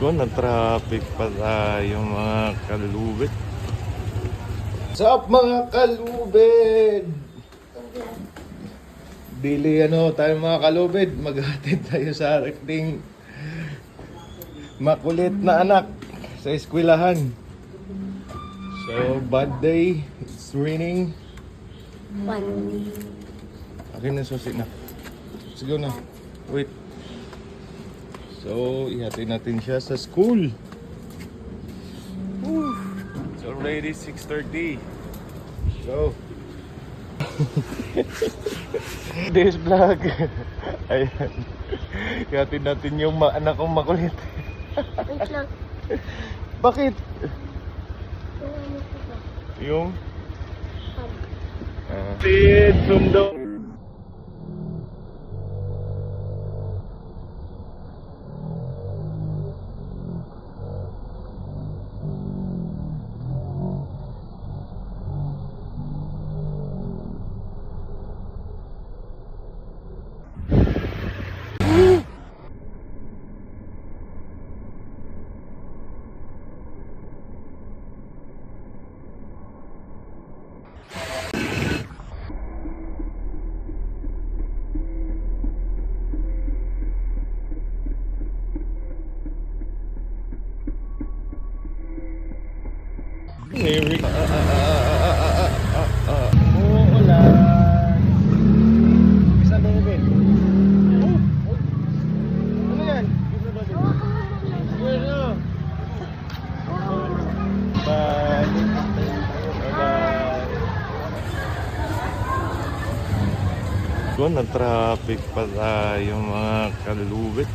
Na-traffic pa tayo mga kalubid. What's up mga kalubid? Bili tayo mga kalubid. Maghatid tayo sa ating makulit na anak sa eskwelahan. So bad day, it's raining. Akin na susi na. Let's go na. Wait. So, ihatid natin siya sa school. Woo. It's already 6:30. So, this vlog. Ayan. Ihatid natin yung anak kong makulit. Wait lang. Bakit? Yung? Feed from the... Umuulan. Isa ba yun? Ano yan? Bye. Bye. Na-traffic pa tayo mga kalubid.